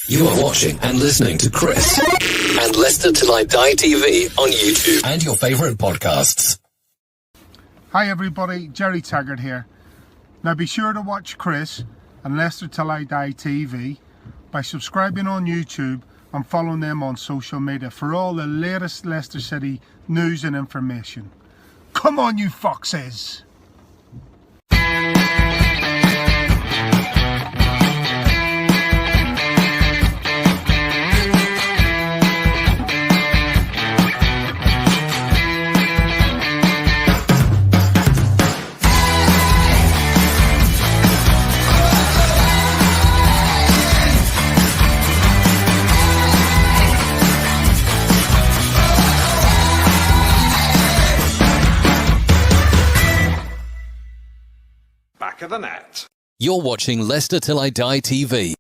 You are watching and listening to Chris and Leicester Till I Die TV on YouTube and your favourite podcasts. Hi everybody, Jerry Taggart here. Now be sure to watch Chris and Leicester Till I Die TV by subscribing on YouTube and following them on social media for all the latest Leicester City news and information. Come on you foxes! Of the net. You're watching Leicester Till I Die TV.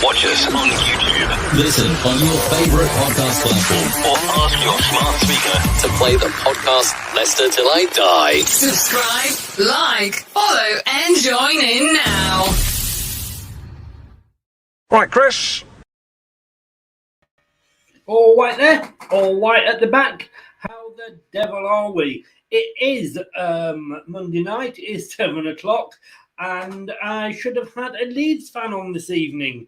Watch us on YouTube. Listen on your favourite podcast platform. Or ask your smart speaker to play the podcast Leicester Till I Die. Subscribe, like, follow, and join in now. Right, Chris. All white there, all white at the back. How the devil are we? It is Monday night, it is 7 o'clock, and I should have had a Leeds fan on this evening.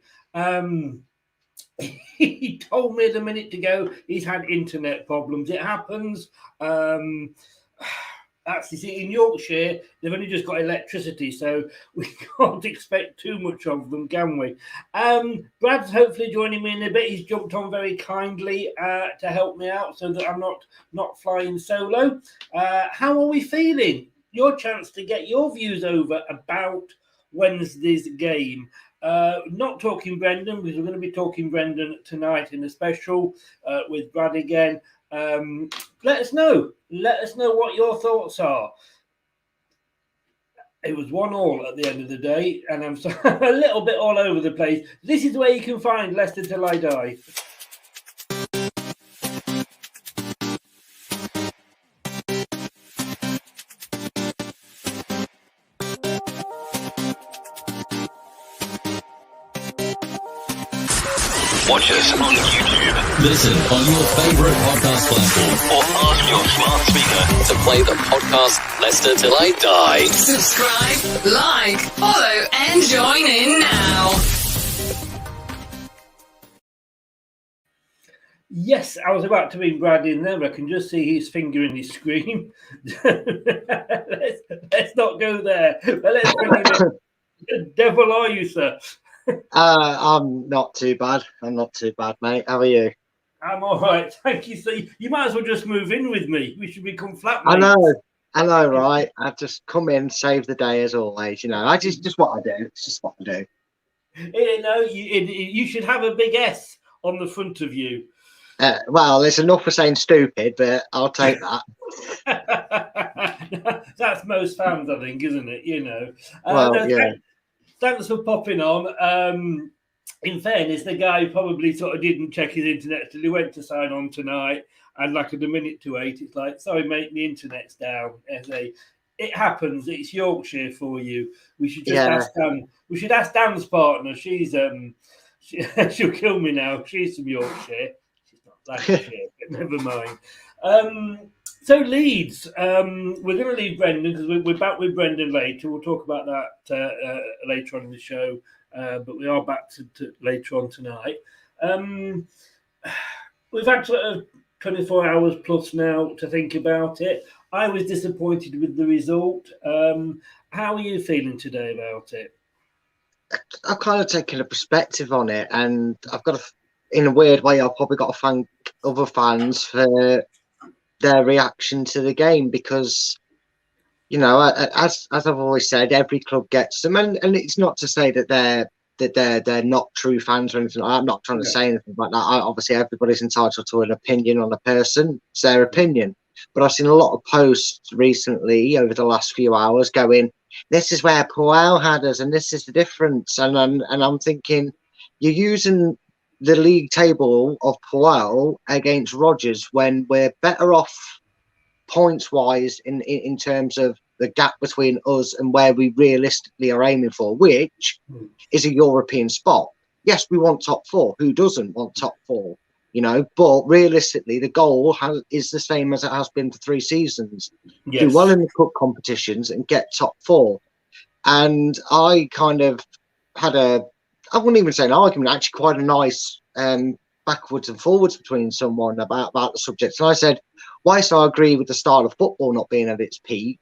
He told me a minute to go he's had internet problems. It happens. Actually, in Yorkshire, they've only just got electricity, so we can't expect too much of them, can we? Brad's hopefully joining me in a bit. He's jumped on very kindly to help me out so that I'm not flying solo. How are we feeling? Your chance to get your views over about Wednesday's game. Not talking Brendan, because we're going to be talking Brendan tonight in a special with Brad again. Let us know. Let us know what your thoughts are. It was 1-1 at the end of the day, and I'm a little bit all over the place. This is where you can find Leicester Till I Die. Watch us on YouTube. Listen on your favourite podcast platform. Or ask your smart speaker to play the podcast Leicester Till I Die. Subscribe, like, follow, and join in now. Yes, I was about to bring Brad in there. I can just see his finger in his screen. let's not go there. But let's bring him in. The devil are you, sir? I'm not too bad. I'm not too bad, mate. How are you? I'm all right, thank you. So you might as well just move in with me. We should become flatmates. I know, right? I just come in, save the day as always. You know, I just what I do. It's just what I do. You know, you should have a big S on the front of you. Well, there's enough for saying stupid, but I'll take that. That's most fans, I think, isn't it? You know. Well, yeah. Thanks for popping on. In fairness, the guy probably sort of didn't check his internet till he went to sign on tonight, and like at a minute to 8, it's like, sorry, mate, the internet's down. It happens. It's Yorkshire for you. We should just ask Dan. We should ask Dan's partner. She's she'll kill me now. She's from Yorkshire. She's not Lancashire, but never mind. So Leeds, we're going to leave Brendan because we're back with Brendan later. We'll talk about that later on in the show, but we are back to later on tonight. We've had sort of 24 hours plus now to think about it. I was disappointed with the result. How are you feeling today about it? I've kind of taken a perspective on it, and I've got in a weird way, I've probably got to thank other fans for their reaction to the game, because you know, as I've always said, every club gets them, and it's not to say that they're not true fans or anything like that. I'm not trying to say anything like that. Obviously everybody's entitled to an opinion on a person. It's their opinion. But I've seen a lot of posts recently over the last few hours going, this is where Puel had us and this is the difference, and I'm thinking, you're using the league table of Puel against Rodgers when we're better off points wise in terms of the gap between us and where we realistically are aiming for, which is a European spot. yes, we want top four. Who doesn't want top four? You know, but realistically, the goal is the same as it has been for 3 seasons. Do well Yes. in the cup competitions and get top four. And I kind of had I wouldn't even say an argument, actually quite a nice backwards and forwards between someone about the subject. And I said, whilst I agree with the style of football not being at its peak,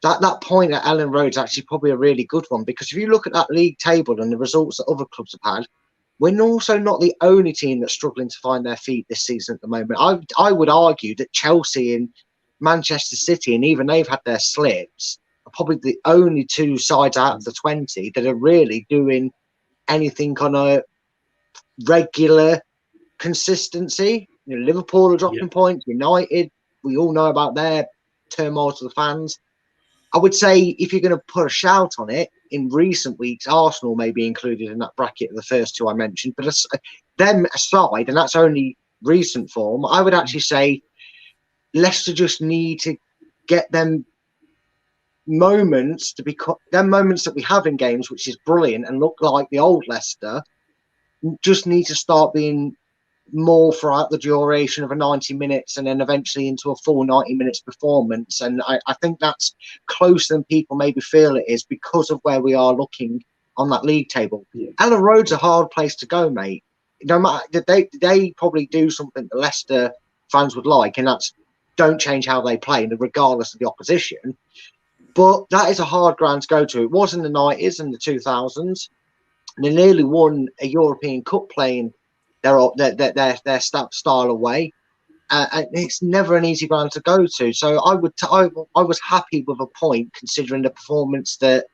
that point at Ellen Road is actually probably a really good one, because if you look at that league table and the results that other clubs have had, we're also not the only team that's struggling to find their feet this season at the moment. I would argue that Chelsea and Manchester City, and even they've had their slips, are probably the only 2 sides out of the 20 that are really doing anything on a regular consistency. You know, Liverpool are dropping points. United, we all know about their turmoil to the fans. I would say if you're going to put a shout on it, in recent weeks, Arsenal may be included in that bracket of the first 2 I mentioned. But them aside, and that's only recent form, I would actually say Leicester just need to get them moments to be them moments that we have in games, which is brilliant and look like the old Leicester, just need to start being more throughout the duration of a 90 minutes and then eventually into a full 90 minutes performance. And I think that's closer than people maybe feel it is, because of where we are looking on that league table. Ellen Road's a hard place to go, mate. No matter, they probably do something that Leicester fans would like, and that's don't change how they play regardless of the opposition. But that is a hard ground to go to. It was in the 90s and the 2000s. And they nearly won a European Cup playing their style away. And it's never an easy ground to go to. So I was happy with a point, considering the performance that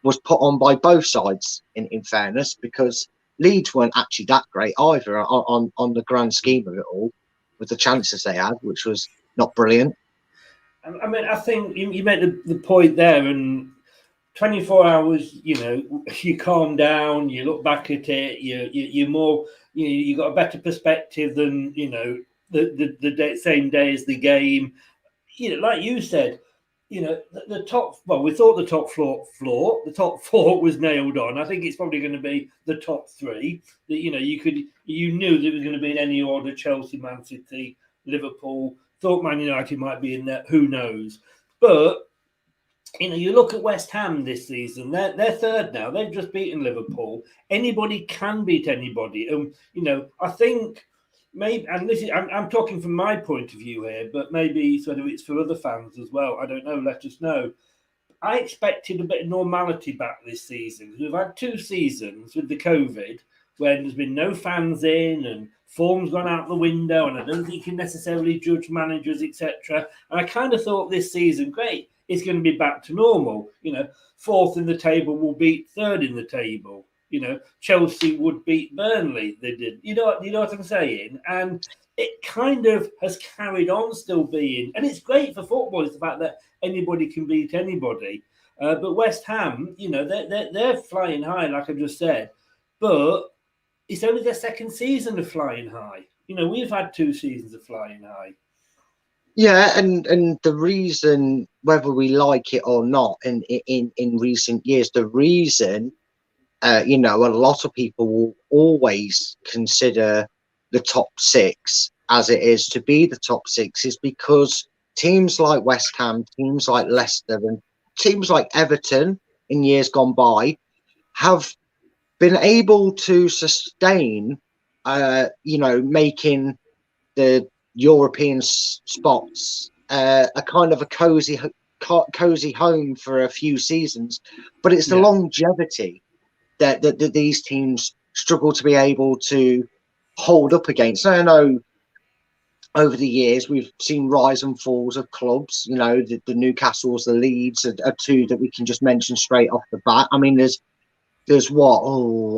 was put on by both sides, in fairness, because Leeds weren't actually that great either on the grand scheme of it all, with the chances they had, which was not brilliant. I mean, I think you made the point there, and 24 hours, you know, you calm down, you look back at it, you're more, you got a better perspective than, you know, the same day as the game. You know, like you said, you know, the top, well, we thought the top the top 4 was nailed on. I think it's probably going to be the top 3 that, you know, you knew that it was going to be in any order: Chelsea, Man City, Liverpool. Thought Man United might be in there, who knows? But, you know, you look at West Ham this season, they're third now. They've just beaten Liverpool. Anybody can beat anybody. And, you know, I think maybe, and this is, I'm talking from my point of view here, but maybe sort of it's for other fans as well. I don't know, let us know. I expected a bit of normality back this season. We've had 2 seasons with the COVID when there's been no fans in and form's gone out the window, and I don't think you can necessarily judge managers, etc. And I kind of thought this season, great, it's going to be back to normal. You know, 4th in the table will beat 3rd in the table. You know, Chelsea would beat Burnley. They did. You know what I'm saying? And it kind of has carried on still being, and it's great for football. It's the fact that anybody can beat anybody. But West Ham, you know, they're flying high, like I just said. But it's only their 2nd season of flying high. You know, we've had 2 seasons of flying high. Yeah, and the reason, whether we like it or not, in recent years, the reason, you know, a lot of people will always consider the top 6 as it is to be the top 6 is because teams like West Ham, teams like Leicester, and teams like Everton in years gone by have been able to sustain, you know, making the European spots a kind of a cozy home for a few seasons. But it's the longevity that these teams struggle to be able to hold up against. I know over the years we've seen rise and falls of clubs. You know, the Newcastles, the Leeds are 2 that we can just mention straight off the bat. I mean, there's what,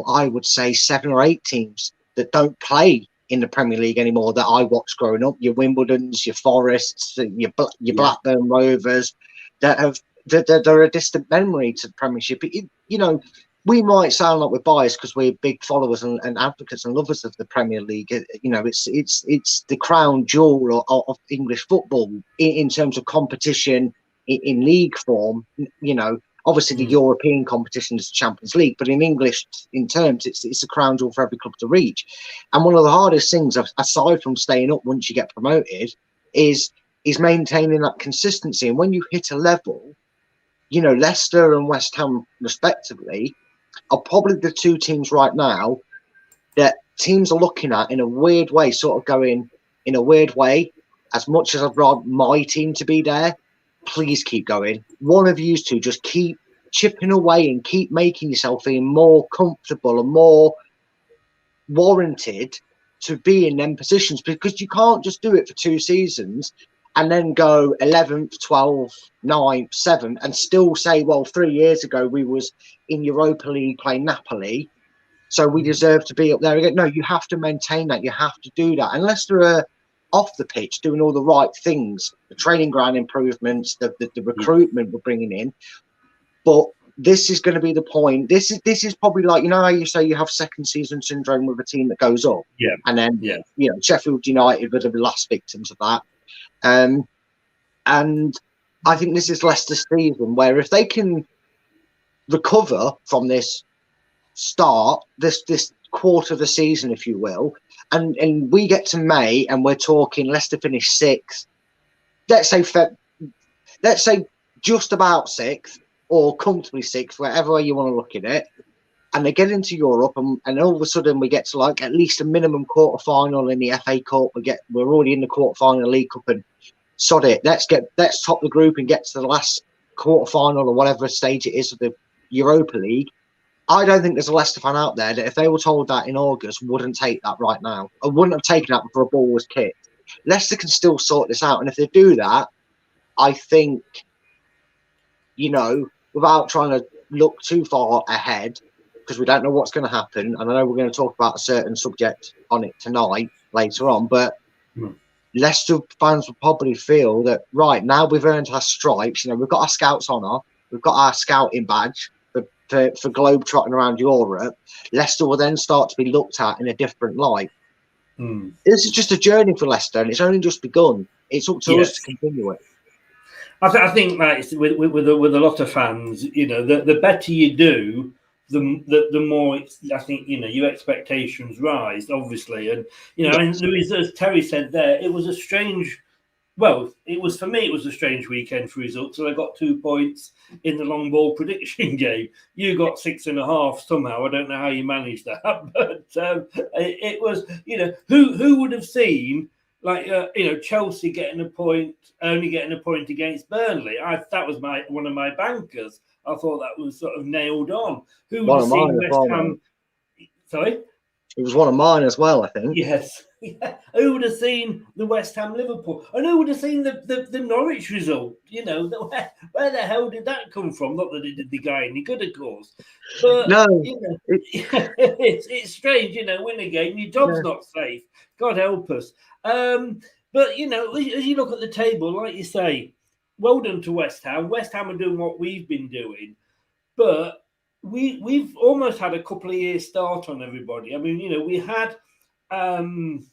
I would say 7 or 8 teams that don't play in the Premier League anymore that I watched growing up. Your Wimbledons, your Forests, your Blackburn Rovers, that are a distant memory to the Premiership. You know, we might sound like we're biased because we're big followers and advocates and lovers of the Premier League. You know, it's the crown jewel of English football in terms of competition in league form. You know, Obviously, the European competition is the Champions League, but in English, in terms, it's a crown jewel for every club to reach. And one of the hardest things, aside from staying up once you get promoted, is maintaining that consistency. And when you hit a level, you know, Leicester and West Ham, respectively, are probably the two teams right now that teams are looking at in a weird way, sort of going, in a weird way, as much as I'd rather my team to be there, please keep going. One of you two just keep chipping away and keep making yourself feel more comfortable and more warranted to be in them positions, because you can't just do it for 2 seasons and then go 11th, 12th, 9th, 7th and still say, well, 3 years ago we was in Europa League playing Napoli, so we deserve to be up there again. No, you have to maintain that. You have to do that. Unless they're off the pitch doing all the right things, the training ground improvements, the recruitment we're bringing in. But this is going to be the point. This is probably like, you know how you say you have second season syndrome with a team that goes up? Yeah. And then, you know, Sheffield United were the last victims of that. And I think this is Leicester's season, where if they can recover from this start, this quarter of the season, if you will, and we get to May and we're talking Leicester finish 6th, let's say just about 6th or comfortably 6th, wherever way you want to look at it, and they get into Europe and all of a sudden we get to like at least a minimum quarter final in the FA Cup. We're already in the quarter final League Cup, and sod it, let's top the group and get to the last quarter final or whatever stage it is of the Europa League. I don't think there's a Leicester fan out there that if they were told that in August wouldn't take that right now. I wouldn't have taken that before a ball was kicked. Leicester can still sort this out. And if they do that, I think, you know, without trying to look too far ahead, because we don't know what's going to happen. And I know we're going to talk about a certain subject on it tonight, later on, but Leicester fans will probably feel that, right, now we've earned our stripes. You know, we've got our scouts honour. We've got our scouting badge for globe trotting around Europe. Leicester will then start to be looked at in a different light. This is just a journey for Leicester, and it's only just begun. It's up to us to continue it. I think that with a lot of fans, you know, the better you do, the more I think, you know, your expectations rise, obviously. And you know, I mean, Louise, as Terry said there, it was a strange. Well, it was, for me, it was a strange weekend for results. So I got 2 points in the long ball prediction game. You got 6.5 somehow. I don't know how you managed that, but it was, you know, who would have seen, like, you know, Chelsea only getting a point against Burnley? That was one of my bankers. I thought that was sort of nailed on. Who would have seen West Ham? Sorry? It was one of mine as well, I think. Yes. Yeah. Who would have seen the West Ham Liverpool? And who would have seen the Norwich result? You know, where the hell did that come from? Not that it did the guy any good, of course. But no, you know, it's strange, you know, win a game, your job's not safe. God help us. But you know, as you look at the table, like you say, well done to West Ham. West Ham are doing what we've been doing, but we've almost had a couple of years start on everybody. I mean, you know, we had when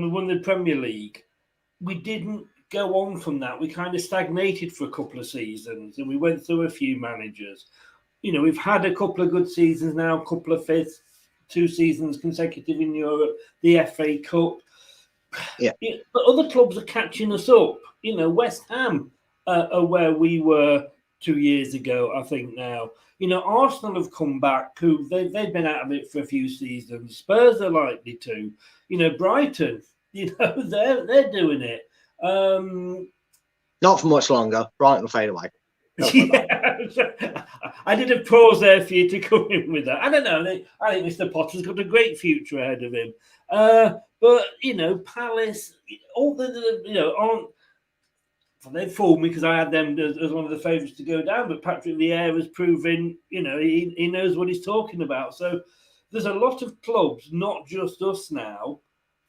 we won the Premier League, we didn't go on from that. We kind of stagnated for a couple of seasons, and we went through a few managers. You know, we've had a couple of good seasons now, a couple of fifths, 2 seasons consecutive in Europe, the FA Cup. Yeah. But other clubs are catching us up. You know, West Ham are where we were 2 years ago, I think now. You know, Arsenal have come back, who they've been out of it for a few seasons. Spurs are likely to. You know, Brighton, you know, they're doing it. Not for much longer. Brighton will fade away. Yeah. I did a pause there for you to come in with that. I don't know. I think Mr. Potter's got a great future ahead of him. But, you know, Palace, all you know, aren't. Well, they fooled me because I had them as one of the favourites to go down. But Patrick Vieira's proven, you know, he knows what he's talking about. So there's a lot of clubs, not just us now,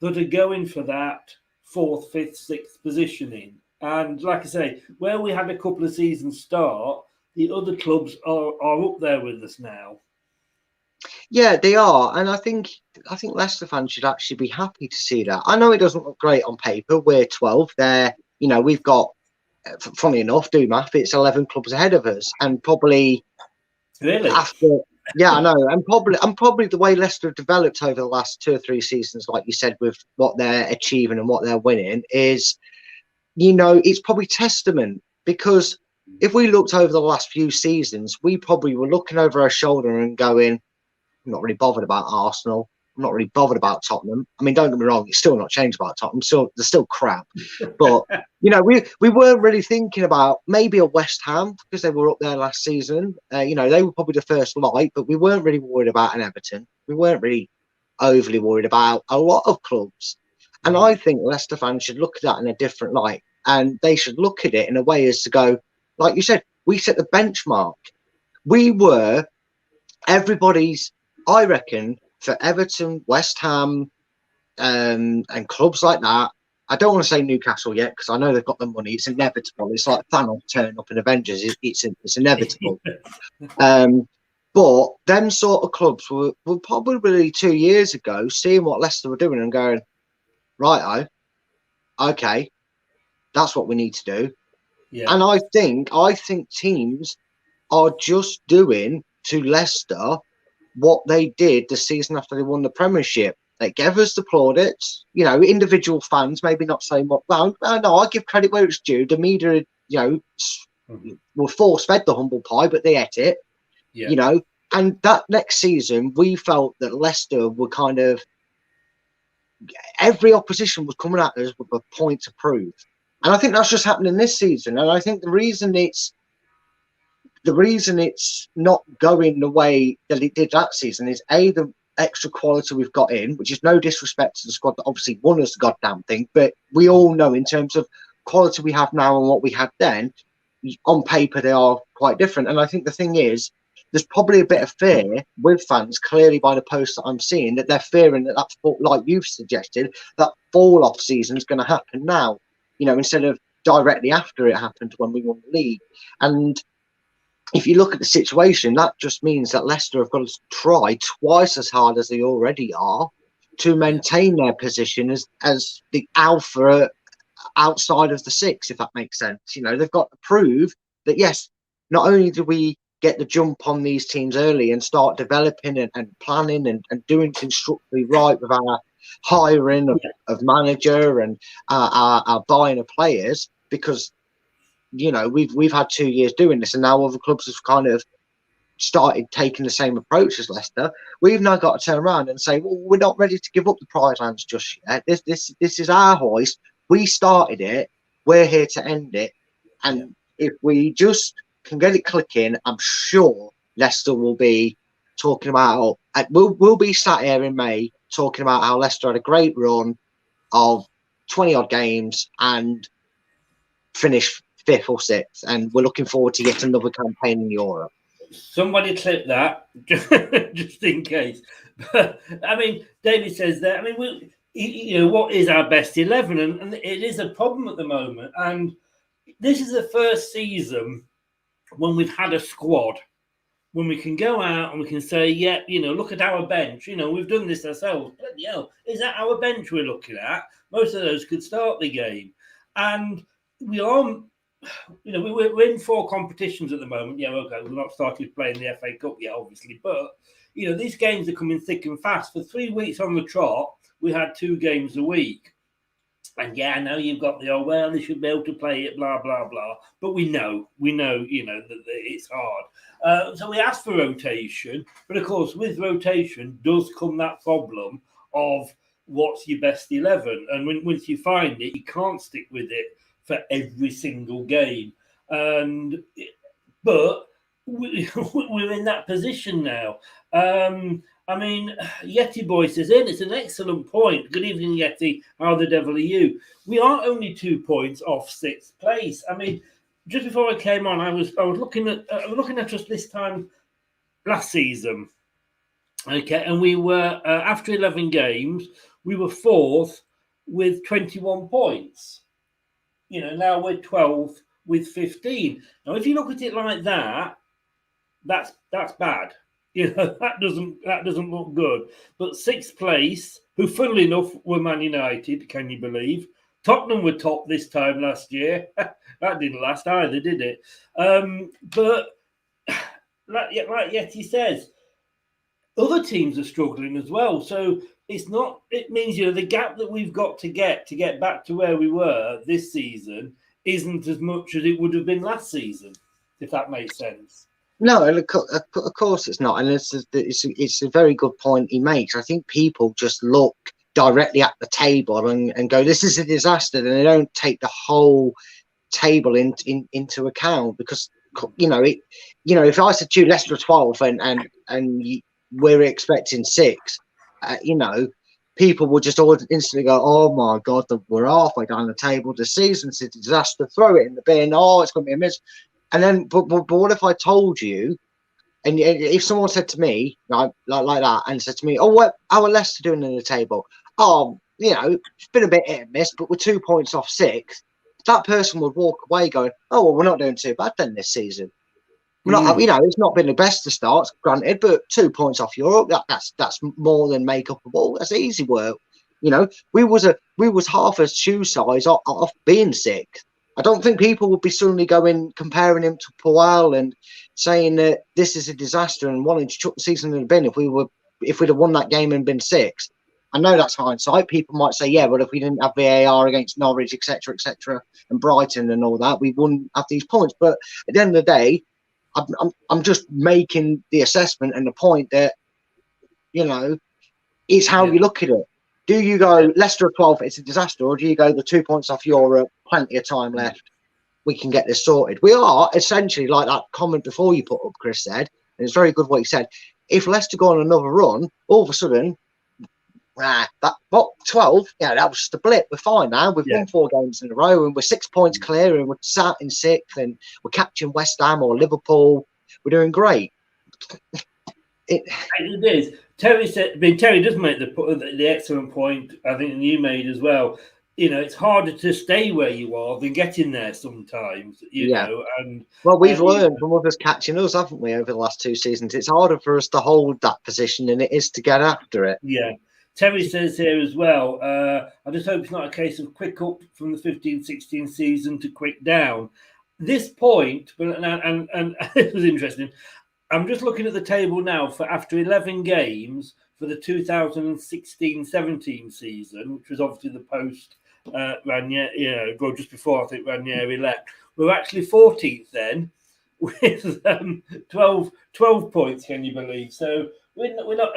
that are going for that 4th, 5th, 6th positioning. And like I say, where we had a couple of seasons start, the other clubs are up there with us now. Yeah, they are. And I think Leicester fans should actually be happy to see that. I know it doesn't look great on paper. We're 12. You know, we've got funny enough, do math, it's 11 clubs ahead of us, and probably Really? after. Yeah, I know, and probably the way Leicester have developed over the last 2 or 3 seasons, like you said, with what they're achieving and what they're winning, is, it's probably testament, because if we looked over the last few seasons, we probably were looking over our shoulder and going, I'm not really bothered about Arsenal. I'm not really bothered about Tottenham. I mean, don't get me wrong, it's still not changed about Tottenham. They're still crap. But, we weren't really thinking about maybe a West Ham, because they were up there last season. They were probably the first light, but we weren't really worried about an Everton. We weren't really overly worried about a lot of clubs. And I think Leicester fans should look at that in a different light. And they should look at it in a way as to go, like you said, we set the benchmark. We were everybody's, I reckon, for Everton, West Ham, and clubs like that. I don't want to say Newcastle yet, because I know they've got the money. It's inevitable. It's like Thanos turning up in Avengers. It's inevitable. But them sort of clubs were probably 2 years ago seeing what Leicester were doing and going, right, okay, that's what we need to do. Yeah. And I think teams are just doing to Leicester what they did the season after they won the Premiership. They gave us the plaudits, individual fans, maybe not so much. Well, no, I give credit where it's due. The media, were force-fed the humble pie, but they ate it, And that next season, we felt that Leicester were kind of, every opposition was coming at us with a point to prove. And I think that's just happening this season. And I think the reason it's not going the way that it did that season is the extra quality we've got in, which is no disrespect to the squad that obviously won us the goddamn thing, but we all know in terms of quality we have now and what we had then, on paper they are quite different. And I think the thing is, there's probably a bit of fear with fans, clearly by the posts that I'm seeing, that they're fearing that like you've suggested, that fall off season is going to happen now, instead of directly after it happened when we won the league. And if you look at the situation, that just means that Leicester have got to try twice as hard as they already are to maintain their position as the alpha outside of the six, if that makes sense. They've got to prove that, yes, not only do we get the jump on these teams early and start developing and planning and doing things structurally right with our hiring of manager and our buying of players, because we've had 2 years doing this, and now other clubs have kind of started taking the same approach as Leicester. We've now got to turn around and say, well, we're not ready to give up the prize lands just yet. This is our hoist. We started it. We're here to end it. And if we just can get it clicking, I'm sure Leicester will be talking about. We'll be sat here in May talking about how Leicester had a great run of 20 odd games and finished 5th or 6th, and we're looking forward to yet another campaign in Europe. Somebody clip that just in case. But I mean, David says that. I mean, what is our best 11? And it is a problem at the moment. And this is the first season when we've had a squad, when we can go out and we can say, look at our bench. We've done this ourselves. Bloody hell, is that our bench we're looking at? Most of those could start the game. And we are, we're in 4 competitions at the moment. Yeah, okay, we've not started playing the FA Cup yet, obviously. But, these games are coming thick and fast. For 3 weeks on the trot, we had 2 games a week. And I know you've got they should be able to play it, blah, blah, blah. But we know, that it's hard. So we asked for rotation. But of course, with rotation does come that problem of what's your best 11. And once you find it, you can't stick with it for every single game. But we're in that position now. Yeti Boy says it's an excellent point. Good evening, Yeti. How the devil are you? We are only 2 points off 6th place. I mean, just before I came on, I was looking at us this time last season. Okay, and we were after 11 games, we were 4th with 21 points. Now we're 12th with 15. Now, if you look at it like that, that's bad. That doesn't look good. But 6th place, who funnily enough were Man United, can you believe? Tottenham were top this time last year. That didn't last either, did it? But like Yeti says, other teams are struggling as well. So it's not. It means the gap that we've got to get back to where we were this season isn't as much as it would have been last season, if that makes sense. No, of course it's not, and it's a very good point he makes. I think people just look directly at the table and go, "This is a disaster," and they don't take the whole table into account, because if I said to you Leicester 12 and we're expecting 6, people would just all instantly go, "Oh my God, we're halfway down the table. The season's a disaster. Throw it in the bin. Oh, it's going to be a miss." And then, but what if I told you, and if someone said to me like that, and said to me, "Oh, how are Leicester doing in the table?" "Oh, it's been a bit hit and miss, but we're 2 points off 6th." That person would walk away going, "Oh, well, we're not doing too bad then this season. We're not, it's not been the best of starts, granted, but 2 points off Europe, that's more than make up a ball. That's easy work." We was half a shoe size off being 6th. I don't think people would be suddenly comparing him to Powell and saying that this is a disaster and wanting to chuck the season in the bin if we'd have won that game and been 6th. I know that's hindsight. People might say, "Yeah, but if we didn't have VAR against Norwich, etc., and Brighton and all that, we wouldn't have these points." But at the end of the day, I'm just making the assessment and the point that it's how you look at it. Do you go Leicester 12, it's a disaster, or do you go the 2 points off Europe, plenty of time left, we can get this sorted? We are essentially like that comment before you put up, Chris said, and it's very good what he said. If Leicester go on another run, all of a sudden, 12, that was just a blip. We're fine now. We've won 4 games in a row, and we're 6 points clear, and we're sat in 6th, and we're catching West Ham or Liverpool. We're doing great. It is. Terry does make the excellent point, I think, and you made as well. It's harder to stay where you are than getting there sometimes, know. And we've learned from others catching us, haven't we, over the last 2 seasons? It's harder for us to hold that position than it is to get after it. Yeah. Terry says here as well, I just hope it's not a case of quick up from the 15-16 season to quick down. This point, and it was interesting, I'm just looking at the table now for after 11 games for the 2016-17 season, which was obviously the post Ranieri, just before I think Ranieri left. We're actually 14th then with 12 points, can you believe? So we're not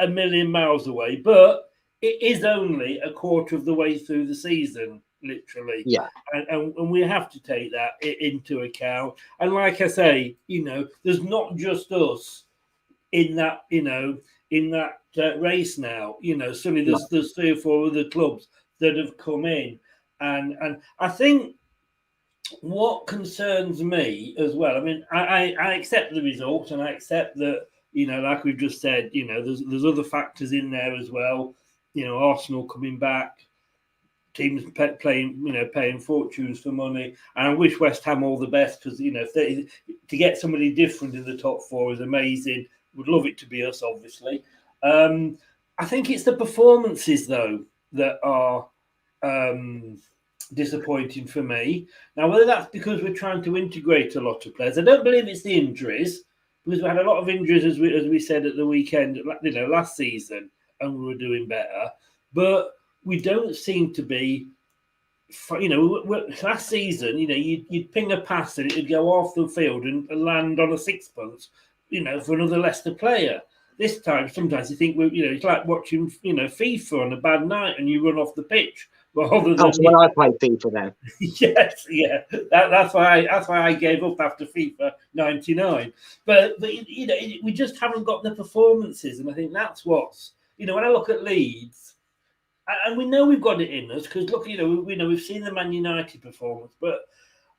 a million miles away, but it is only a quarter of the way through the season, literally. Yeah. And we have to take that into account. And like I say, there's not just us in that, race now. Suddenly there's 3 or 4 other clubs that have come in. And I think what concerns me as well, I mean, I accept the results, and I accept that, like we've just said, there's other factors in there as well. Arsenal coming back, teams paying fortunes for money, and I wish West Ham all the best, because to get somebody different in the top 4 is amazing. Would love it to be us, obviously. I think it's the performances though that are disappointing for me. Now, whether that's because we're trying to integrate a lot of players, I don't believe it's the injuries, because we had a lot of injuries as we said at the weekend, last season, and we were doing better, but we don't seem to be, last season, you'd ping a pass and it'd go off the field and land on a sixpence, for another Leicester player. This time, sometimes you think, it's like watching, FIFA on a bad night and you run off the pitch. Rather than when I played FIFA then. Yes, yeah. That's why I gave up after FIFA 99. But we just haven't got the performances, and I think that's what's, when I look at Leeds, and we know we've got it in us, because look, we've seen the Man United performance,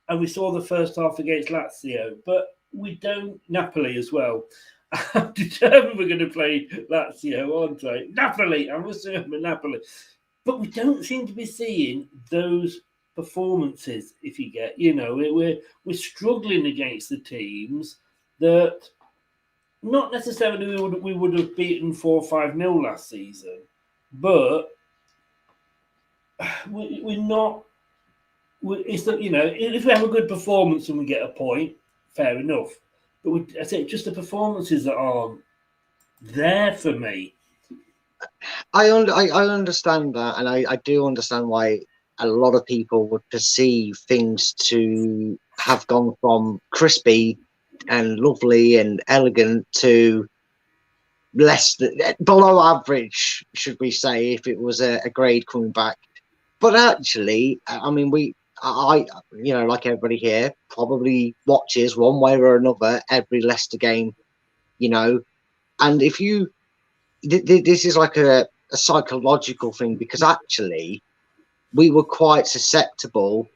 and we saw the first half against Lazio, but we don't. Napoli as well. I'm determined we're going to play Lazio, aren't I? Napoli, I'm assuming Napoli, but we don't seem to be seeing those performances. If you get, we're struggling against the teams that not necessarily we would have beaten 4-5-0 last season, but we're not. It's that, you know, if we have a good performance and we get a point, fair enough. But I say just the performances that aren't there for me. I understand that, and I do understand why a lot of people would perceive things to have gone from crispy and lovely and elegant to less below average, should we say, if it was a grade coming back. But actually, I mean, I, you know, like everybody here, probably watches one way or another every Leicester game, you know, and if you, this is like a psychological thing, because actually we were quite susceptible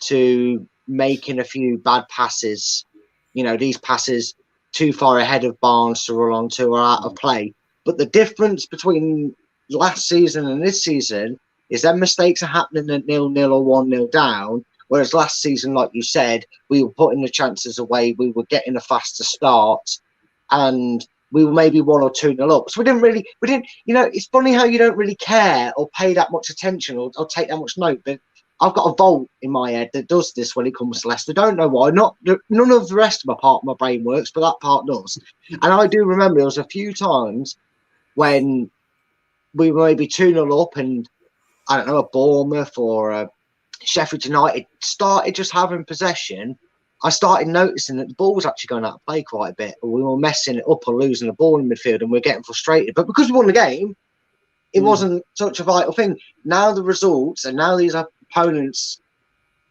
to making a few bad passes, you know, these passes too far ahead of Barnes to roll onto or out of play. But the difference between last season and this season is that mistakes are happening at 0-0 or 1-0 down, whereas last season, like you said, we were putting the chances away, we were getting a faster start, and we were maybe 1 or 2-0 up. So we didn't, you know, it's funny how you don't really care or pay that much attention or take that much note. But I've got a vault in my head that does this when it comes to Leicester. Don't know why. None of the rest of my part of my brain works, but that part does. And I do remember there was a few times when we were maybe 2-0 up and, I don't know, a Bournemouth or a Sheffield United started just having possession. I started noticing that the ball was actually going out of play quite a bit, or we were messing it up or losing the ball in midfield, and we were getting frustrated. But because we won the game, it wasn't such a vital thing. Now the results, and now these opponents,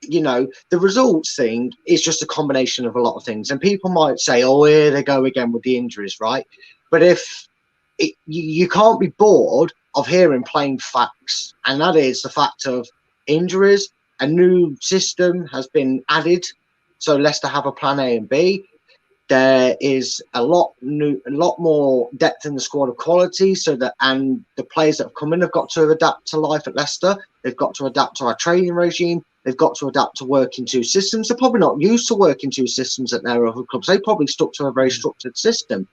you know, the results thing is just a combination of a lot of things. And people might say, oh, here they go again with the injuries, right? But if you can't be bored of hearing plain facts, and that is the fact of injuries. A new system has been added, so Leicester have a plan A and B. There is a lot more depth in the squad of quality, so that, and the players that have come in have got to adapt to life at Leicester. They've got to adapt to our training regime. They've got to adapt to working two systems. They're probably not used to working two systems at their other clubs. They probably stuck to a very structured system.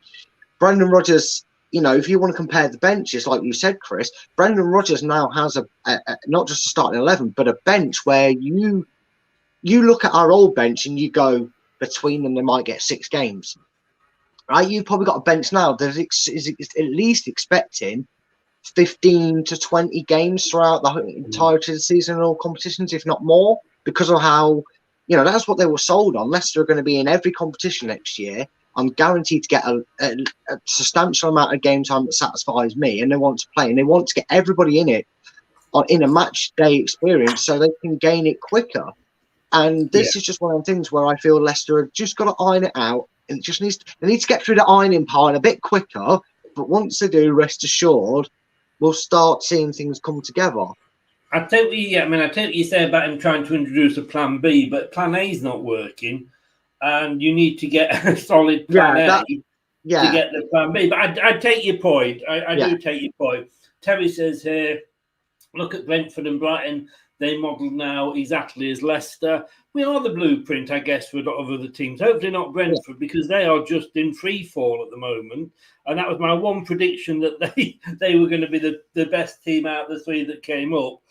Brendan Rodgers, you know, if you want to compare the benches, like you said, Chris, Brendan Rodgers now has a not just a starting 11, but a bench where you look at our old bench and you go, between them, they might get 6 games. Right? You've probably got a bench now that is at least expecting 15 to 20 games throughout the entirety of the season in all competitions, if not more, because of how, you know, that's what they were sold on. Leicester are going to be in every competition next year. I'm guaranteed to get a substantial amount of game time that satisfies me, and they want to play, and they want to get everybody in it in a match day experience so they can gain it quicker. And this is just one of the things where I feel Leicester have just got to iron it out, and it just they need to get through the ironing pile a bit quicker. But once they do, rest assured, we'll start seeing things come together. I take what you say about him trying to introduce a plan B, but plan A is not working, and you need to get a solid plan A to get the plan B. But I take your point. I do take your point. Terry says here, look at Brentford and Brighton. They model now exactly as Leicester. We are the blueprint, I guess, for a lot of other teams. Hopefully not Brentford, because they are just in free fall at the moment. And that was my one prediction, that they were going to be the best team out of the 3 that came up.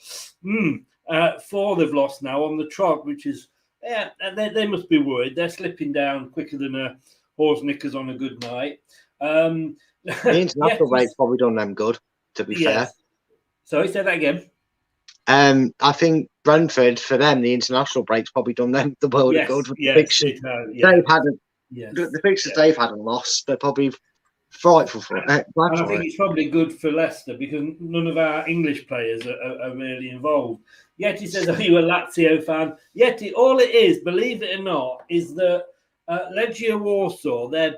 4 they've lost now on the trot, which is, they must be worried. They're slipping down quicker than a horse knickers on a good night. The international break's probably done them good, to be fair. Sorry, say that again. I think Brentford, for them, the international break's probably done them the world of good. With the fixtures the fixtures they've had and lost, they're probably frightful for it. I think it's probably good for Leicester because none of our English players are really involved. Yeti says, are you a Lazio fan? Yeti, all it is, believe it or not, is that Legia Warsaw, their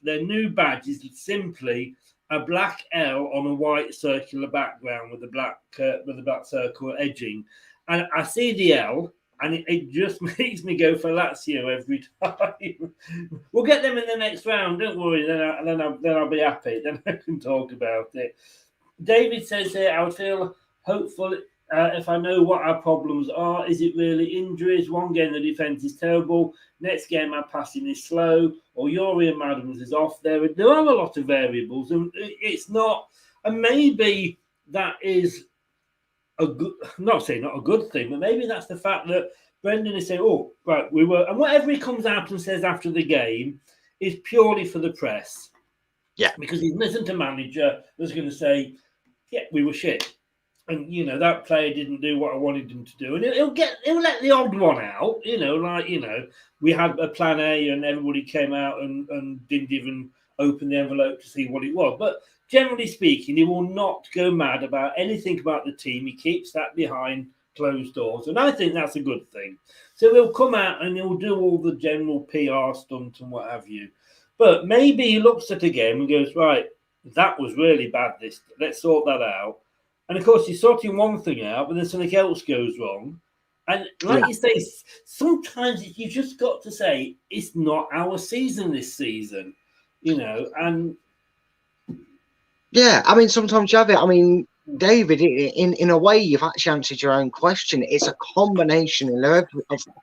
new badge is simply a black L on a white circular background with a black circle edging, and I see the L, and it just makes me go for Lazio every time. We'll get them in the next round, don't worry. Then I'll be happy. Then I can talk about it. David says here, I would feel hopeful if I know what our problems are. Is it really injuries? One game the defence is terrible. Next game our passing is slow. Or Yuri and Adams is off there. There are a lot of variables, and it's not. And maybe that is a good, not saying not a good thing, but maybe that's the fact that Brendan is saying, "Oh, right, we were," and whatever he comes out and says after the game is purely for the press. Yeah, because he listened to manager that's going to say, "Yeah, we were shit." And that player didn't do what I wanted him to do, and he'll let the odd one out. We had a plan A, and everybody came out and didn't even open the envelope to see what it was. But generally speaking, he will not go mad about anything about the team. He keeps that behind closed doors, and I think that's a good thing. So he'll come out and he'll do all the general PR stunt and what have you. But maybe he looks at a game and goes, right, that was really bad. Let's sort that out. And of course, you're sorting one thing out, but then something else goes wrong. And like you say, sometimes you just got to say, it's not our season this season, and... Yeah, I mean, sometimes you have it. I mean, David, in a way, you've actually answered your own question. It's a combination of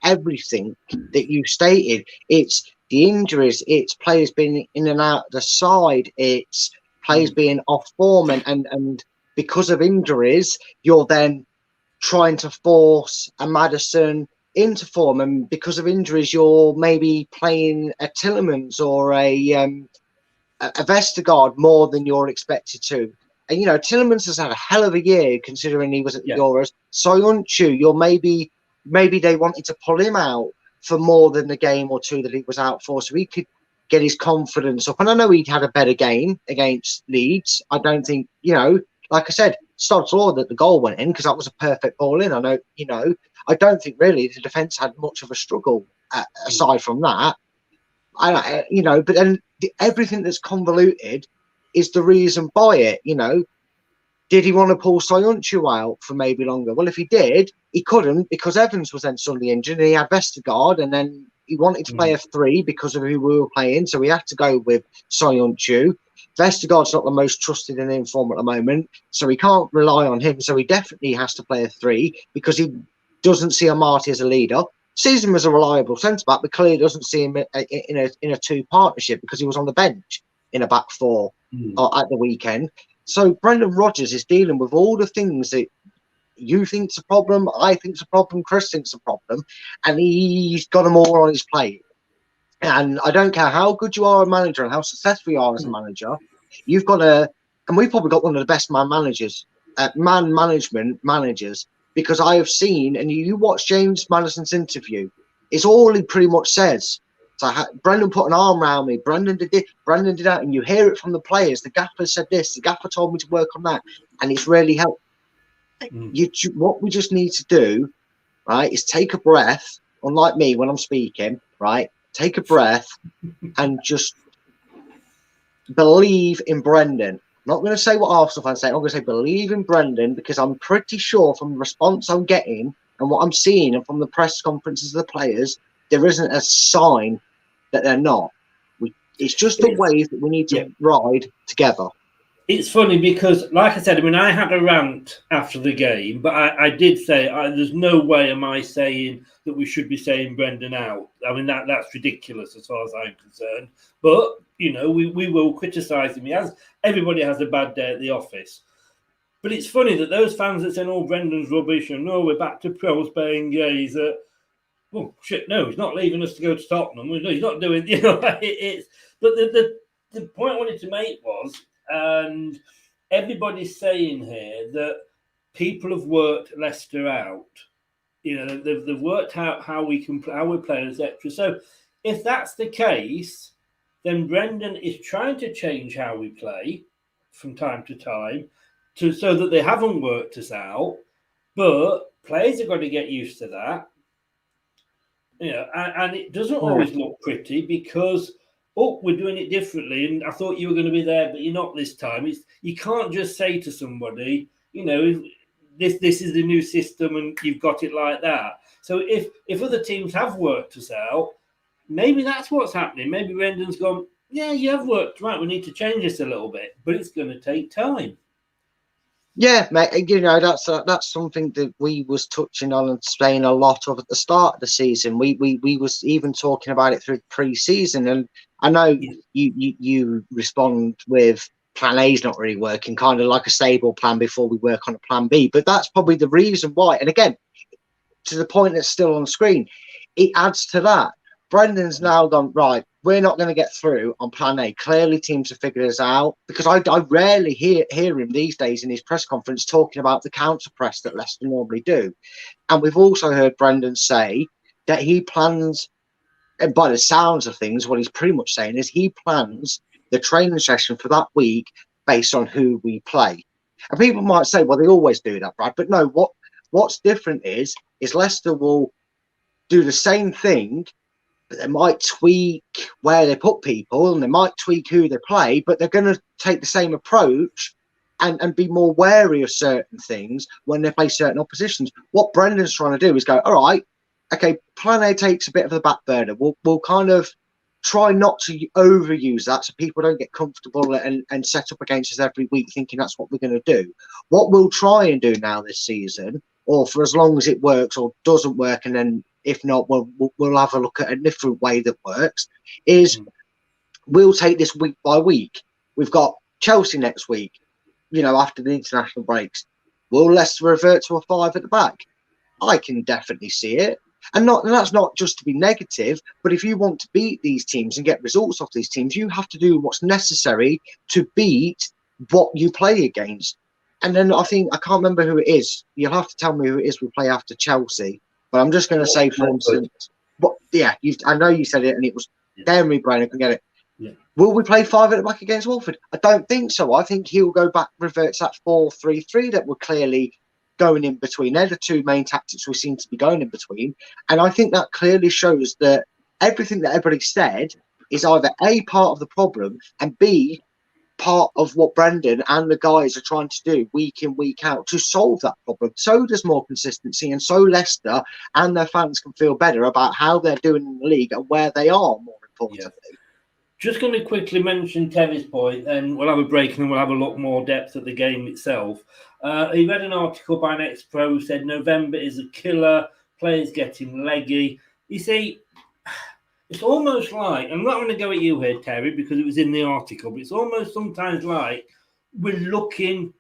everything that you stated. It's the injuries, it's players being in and out the side, it's players being off form, and because of injuries, you're then trying to force a Maddison into form, and because of injuries, you're maybe playing a Tillemans or a Vestergaard more than you're expected to. And Tillemans has had a hell of a year considering he was at the Euros. Soyuncu, you're maybe they wanted to pull him out for more than the game or two that he was out for, so he could get his confidence up. And I know he'd had a better game against Leeds. I don't think, like I said, Stod's law that the goal went in because that was a perfect ball in. I know, I don't think really the defence had much of a struggle aside from that. But then everything that's convoluted is the reason by it. Did he want to pull Soyuncu out for maybe longer? Well, if he did, he couldn't because Evans was then suddenly injured and he had Vestergaard, and then he wanted to play a 3 because of who we were playing, so we had to go with Soyuncu. Vestergaard's not the most trusted and in form at the moment, so he can't rely on him, so he definitely has to play a 3 because he doesn't see Amati as a leader. Sees him as a reliable centre-back, but clearly doesn't see him in a 2 partnership because he was on the bench in a back 4 at the weekend. So Brendan Rodgers is dealing with all the things that you think's a problem, I think's a problem, Chris thinks a problem, and he's got them all on his plate. And I don't care how good you are a manager and how successful you are as a manager, you've got and we've probably got one of the best man management managers, because I have seen, and you watch James Maddison's interview, it's all he pretty much says. So Brendan put an arm around me. Brendan did this. Brendan did that, and you hear it from the players. The gaffer said this. The gaffer told me to work on that, and it's really helped. What we just need to do, right, is take a breath. Unlike me when I'm speaking, right, take a breath and just believe in Brendan. I'm not going to say what Arsenal fans say. I'm going to say believe in Brendan, because I'm pretty sure from the response I'm getting and what I'm seeing and from the press conferences of the players, there isn't a sign that they're not. It's just a wave that we need to ride together. It's funny because, like I said, I had a rant after the game, but I did say there's no way am I saying that we should be saying Brendan out. That's ridiculous as far as I'm concerned. But, we will criticise him. Everybody has a bad day at the office. But it's funny that those fans that say, oh, Brendan's rubbish, and no, we're back to pros paying gays. Oh, shit, no, he's not leaving us to go to Tottenham. He's not doing, it's. But the point I wanted to make was, and everybody's saying here that people have worked Leicester out. They've worked out how we're playing, etc. So if that's the case, then Brendan is trying to change how we play from time to time so that they haven't worked us out. But players have got to get used to that. And it doesn't always look pretty because, we're doing it differently, and I thought you were going to be there, but you're not this time. You can't just say to somebody, this is the new system and you've got it like that. So if other teams have worked us out, maybe that's what's happening. Maybe Brendan's gone, yeah, you have worked, right, we need to change this a little bit, but it's going to take time. Yeah, mate, that's something that we was touching on and saying a lot of at the start of the season. We was even talking about it through pre-season, and I know you respond with plan A is not really working, kind of like a stable plan before we work on a plan B. But that's probably the reason why. And again, to the point that's still on screen, it adds to that. Brendan's now gone, right, we're not going to get through on plan A. Clearly teams have figured this out, because I rarely hear him these days in his press conference talking about the counter press that Leicester normally do. And we've also heard Brendan say that he plans, and by the sounds of things, what he's pretty much saying is he plans the training session for that week based on who we play. And people might say, well, they always do that, Brad. But no, what's different is Leicester will do the same thing, but they might tweak where they put people and they might tweak who they play, but they're going to take the same approach and be more wary of certain things when they play certain oppositions. What Brendan's trying to do is go, all right, okay, plan A takes a bit of the back burner. We'll kind of try not to overuse that so people don't get comfortable and set up against us every week thinking that's what we're going to do. What we'll try and do now this season, or for as long as it works or doesn't work, and then if not, we'll have a look at a different way that works, is we'll take this week by week. We've got Chelsea next week, after the international breaks. Will Leicester revert to a 5 at the back? I can definitely see it. And that's not just to be negative, but if you want to beat these teams and get results off these teams, you have to do what's necessary to beat what you play against. And then I can't remember who it is. You'll have to tell me who it is we play after Chelsea. But I'm just going to say, for instance, I know you said it, and it was damn me brain. I can get it. Yeah. Will we play 5 at the back against Watford? I don't think so. I think he'll go back, revert to that 4-3-3 that we're clearly going in between. They're the two main tactics we seem to be going in between. And I think that clearly shows that everything that everybody said is either A, part of the problem, and B, part of what Brendan and the guys are trying to do week in, week out to solve that problem. So there's more consistency, and so Leicester and their fans can feel better about how they're doing in the league and where they are, more importantly. Yeah. Just going to quickly mention Terry's point, and we'll have a break and we'll have a lot more depth at the game itself. He read an article by an ex-pro who said November is a killer, players getting leggy. You see, it's almost like, I'm not going to go at you here, Terry, because it was in the article, but it's almost sometimes like we're looking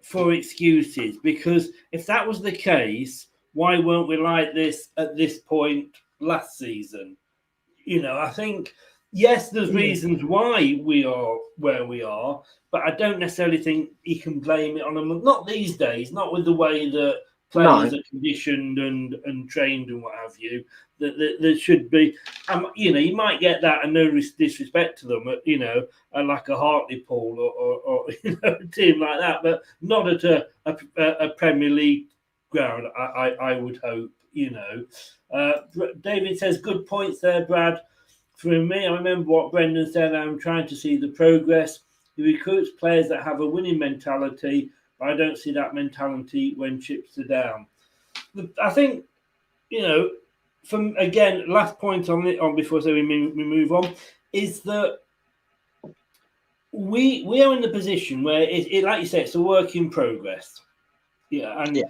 for excuses, because if that was the case, why weren't we like this at this point last season? I think, yes, there's reasons why we are where we are, but I don't necessarily think you can blame it on them. Not these days, not with the way that players are conditioned and trained and what have you. There should be, you might get that and no disrespect to them, like a Hartlepool or a team like that, but not at a Premier League ground, I would hope, David says, good points there, Brad. For me, I remember what Brendan said, I'm trying to see the progress. He recruits players that have a winning mentality, but I don't see that mentality when chips are down. I think, from, again, last point on before we move on, is that we are in the position where, it like you say, it's a work in progress. And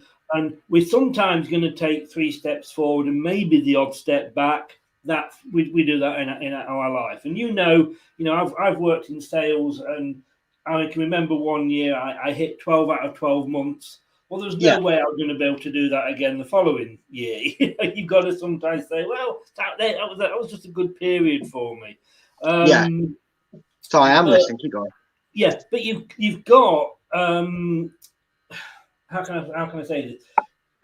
we're sometimes going to take 3 steps forward and maybe the odd step back. That we do that in our life, and I've worked in sales, and I can remember one year I hit 12 out of 12 months. Well, there's no way I was going to be able to do that again the following year. You've got to sometimes say, well, that was just a good period for me. So I am listening. Keep going. Yeah, but you've got how can I say this?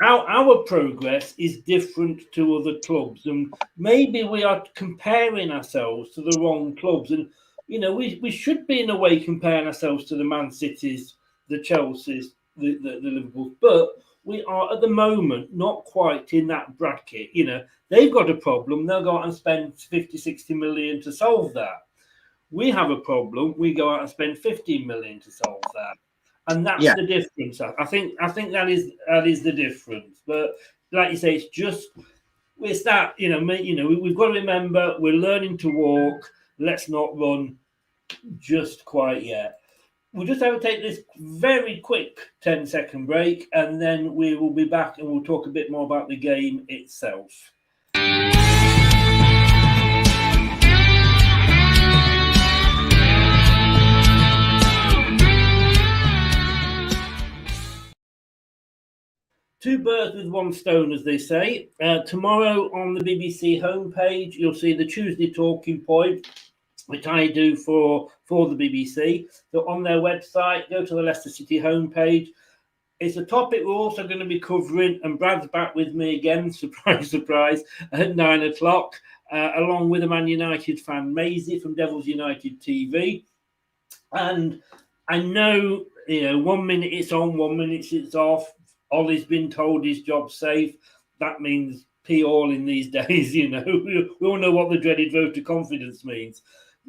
Our progress is different to other clubs, and maybe we are comparing ourselves to the wrong clubs. And we should be in a way comparing ourselves to the Man Cities, the Chelseas, the Liverpools, but we are at the moment not quite in that bracket. They've got a problem; they'll go out and spend 50, 60 million to solve that. We have a problem; we go out and spend 15 million to solve that. And that's the difference. I think that is the difference. But like you say, it's that we've got to remember we're learning to walk. Let's not run just quite yet. We'll just have to take this very quick 10-second break, and then we will be back and we'll talk a bit more about the game itself. two birds with one stone, as they say. Tomorrow on the BBC homepage, you'll see the Tuesday Talking Point, which I do for the BBC. So on their website, go to the Leicester City homepage. It's a topic we're also going to be covering, and Brad's back with me again, surprise, surprise, at 9 o'clock, along with a Man United fan, Maisie from Devils United TV. And I know, 1 minute it's on, 1 minute it's off. Ollie's been told his job's safe. That means P all in these days, We all know what the dreaded vote of confidence means.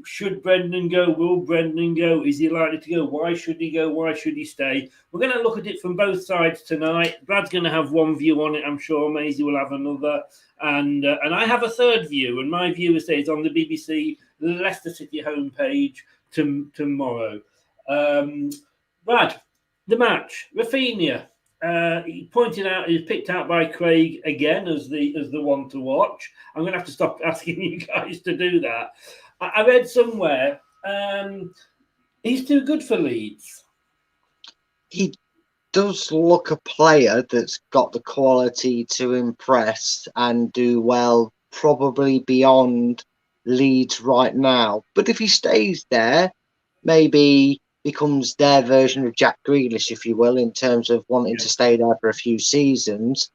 Should Brendan go? Will Brendan go? Is he likely to go? Why should he go? Why should he stay? We're going to look at it from both sides tonight. Brad's going to have one view on it, I'm sure. Maisie will have another. And I have a third view. And my view is on the BBC Leicester City homepage tomorrow. Brad, the match. Rafinha. He pointed out, he's picked out by Craig again as the one to watch. I'm going to have to stop asking you guys to do that. I read somewhere he's too good for Leeds. He does look a player that's got the quality to impress and do well, probably beyond Leeds right now. But if he stays there, maybe becomes their version of Jack Grealish, if you will, in terms of wanting to stay there for a few seasons.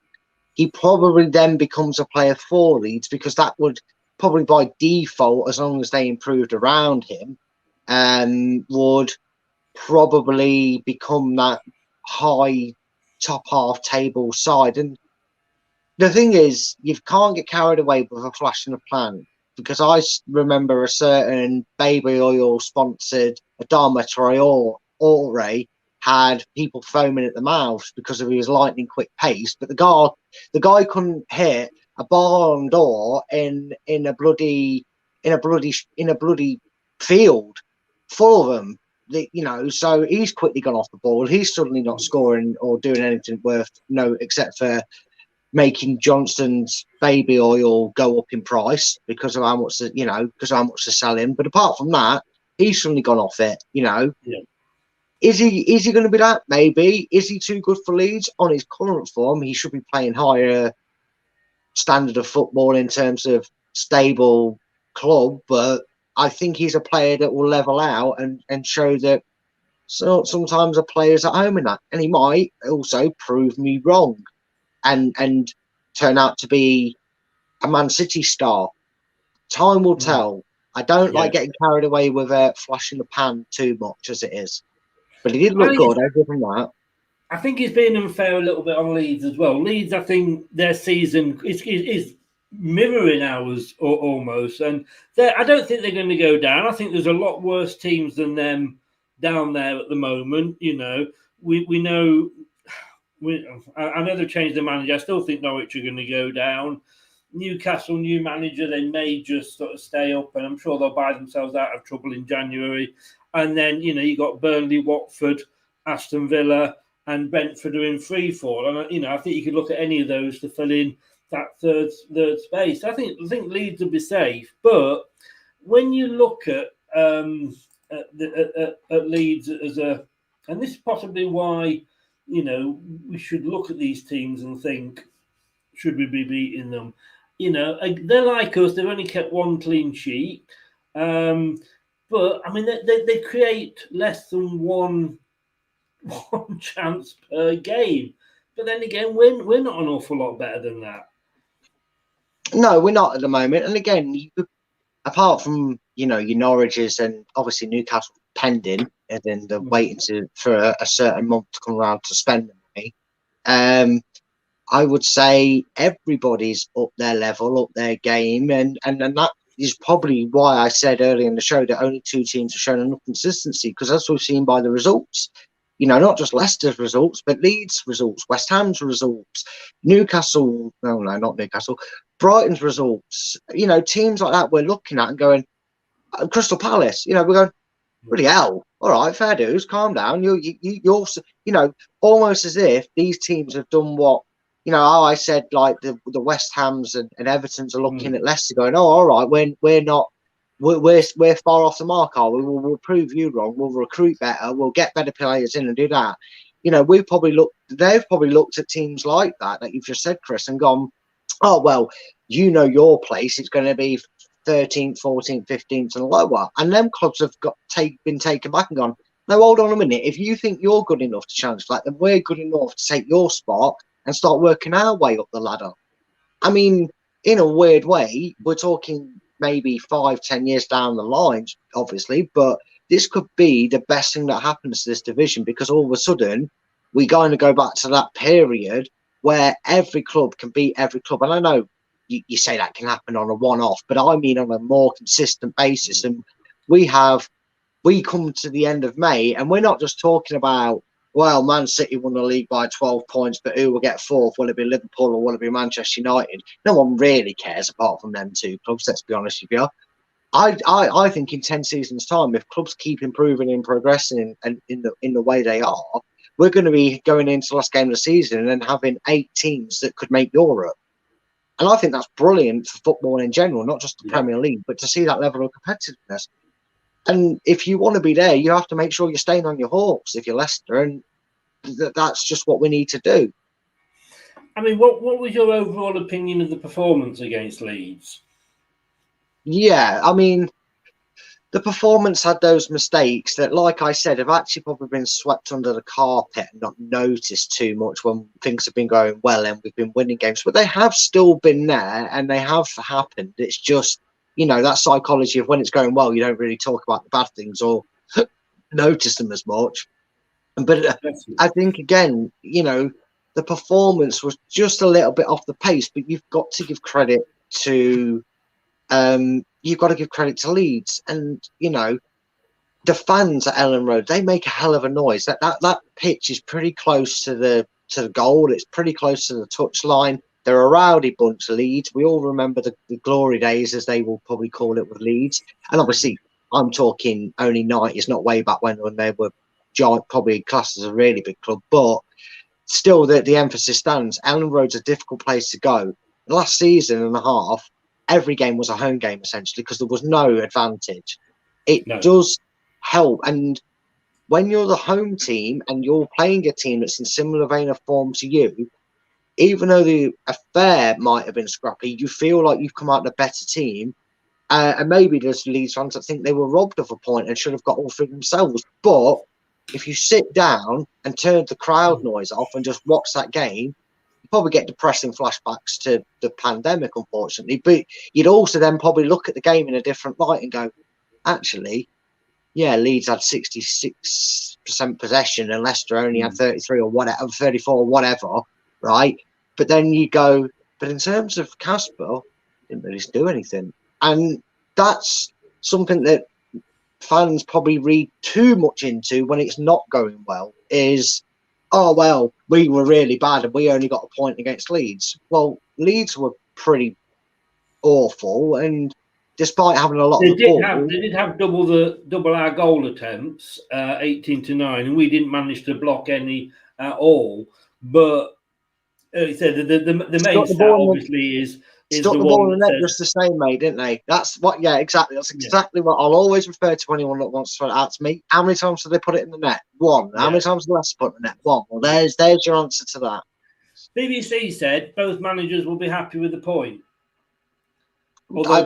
He probably then becomes a player for Leeds, because that would probably by default, as long as they improved around him, would probably become that high top half table side. And the thing is, you can't get carried away with a flash in a plan, because I remember a certain baby oil sponsored Adama Traore had people foaming at the mouth because of his lightning quick pace, but the guy couldn't hit a barn door in a bloody field full of them. So he's quickly gone off the ball. He's suddenly not scoring or doing anything worth note, except for making Johnston's baby oil go up in price because of how much they're selling. But apart from that, he's suddenly gone off it. Yeah. Is he going to be that? Maybe. Is he too good for Leeds? On his current form, he should be playing higher standard of football in terms of stable club, but I think he's a player that will level out and show that sometimes a player's at home in that, and he might also prove me wrong and turn out to be a Man City star. Time will tell. I don't like getting carried away with a flash in the pan too much as it is, but he did look good. I give him that. I think he's being unfair a little bit on Leeds as well. Leeds, I think their season is mirroring ours almost. And I don't think they're going to go down. I think there's a lot worse teams than them down there at the moment. We know... I know they've changed the manager. I still think Norwich are going to go down. Newcastle, new manager, they may just sort of stay up, and I'm sure they'll buy themselves out of trouble in January. And then, you got Burnley, Watford, Aston Villa, and Brentford are in free fall. And, I think you could look at any of those to fill in that third space. I think Leeds will be safe. But when you look at Leeds as a... And this is possibly why, we should look at these teams and think, should we be beating them? They're like us. They've only kept one clean sheet. But, I mean, they create less than one chance per game. But then again, we're not an awful lot better than that. No, we're not at the moment. And again, apart from, your Norwiches and obviously Newcastle pending, and then they're waiting for a certain month to come around to spend the money, I would say everybody's up their level, up their game. And that is probably why I said earlier in the show that only two teams have shown enough consistency, because as we've seen by the results, not just Leicester's results, but Leeds' results, West Ham's results, Newcastle, not Newcastle, Brighton's results, teams like that we're looking at and going, Crystal Palace, we're going, bloody hell, all right, fair dues, calm down. You're almost as if these teams have done what, how I said, like the West Hams and Evertons are looking at Leicester going, oh, all right, we're far off the mark, are we? We'll prove you wrong. We'll recruit better. We'll get better players in and do that. they've probably looked at teams like that you've just said, Chris, and gone, oh, well, your place is going to be 13th, 14th, 15th and lower. And them clubs have been taken back and gone, no, hold on a minute. If you think you're good enough to challenge that, then we're good enough to take your spot and start working our way up the ladder. I mean, in a weird way, we're talking maybe 5-10 years down the line, obviously, but this could be the best thing that happens to this division, because all of a sudden we're going to go back to that period where every club can beat every club. And I know you say that can happen on a one-off, but I mean on a more consistent basis. And we come to the end of May, and we're not just talking about, well, Man City won the league by 12 points, but who will get fourth? Will it be Liverpool or will it be Manchester United? No one really cares apart from them two clubs, let's be honest with you. I think in 10 seasons' time, if clubs keep improving and progressing in the way they are, we're going to be going into the last game of the season and having 8 teams that could make Europe. And I think that's brilliant for football in general, not just the Premier League, but to see that level of competitiveness. And if you want to be there, you have to make sure you're staying on your horse if you're Leicester, and that's just what we need to do. I mean, what was your overall opinion of the performance against Leeds? Yeah, I mean, the performance had those mistakes that, like I said, have actually probably been swept under the carpet and not noticed too much when things have been going well and we've been winning games. But they have still been there and they have happened. It's just, that psychology of when it's going well, you don't really talk about the bad things or notice them as much. But I think, again, the performance was just a little bit off the pace, but you've got to give credit to Leeds. And, the fans at Ellen Road, they make a hell of a noise. That pitch is pretty close to the goal. It's pretty close to the touchline. They're a rowdy bunch of Leeds. We all remember the glory days, as they will probably call it, with Leeds. And obviously, I'm talking only 90s, not way back when they were giant, probably classed as a really big club. But still, the emphasis stands. Ellen Road's a difficult place to go. The last season and a half, every game was a home game, essentially, because there was no advantage. It does help. And when you're the home team and you're playing a team that's in similar vein of form to you, even though the affair might have been scrappy, you feel like you've come out the better team. And maybe there's Leeds fans that think they were robbed of a point and should have got all through themselves. But if you sit down and turn the crowd noise off and just watch that game, you probably get depressing flashbacks to the pandemic, unfortunately. But you'd also then probably look at the game in a different light and go, actually, yeah, Leeds had 66% possession and Leicester only had 33 or whatever, 34 or whatever, right? But then you go, but in terms of Casper, didn't really do anything. And that's something that fans probably read too much into when it's not going well, is, oh, well, we were really bad and we only got a point against Leeds. Well, Leeds were pretty awful, and despite having a lot of the ball, they did have double our goal attempts, 18-9, and we didn't manage to block any at all. But as I said, the main stat obviously is stuck the ball in the net just the same, mate, didn't they? That's what, yeah, exactly. That's exactly what I'll always refer to anyone that wants to throw it out to me. How many times did they put it in the net? One. How many times did Leicester put it in the net? One. Well, there's your answer to that. BBC said both managers will be happy with the point. I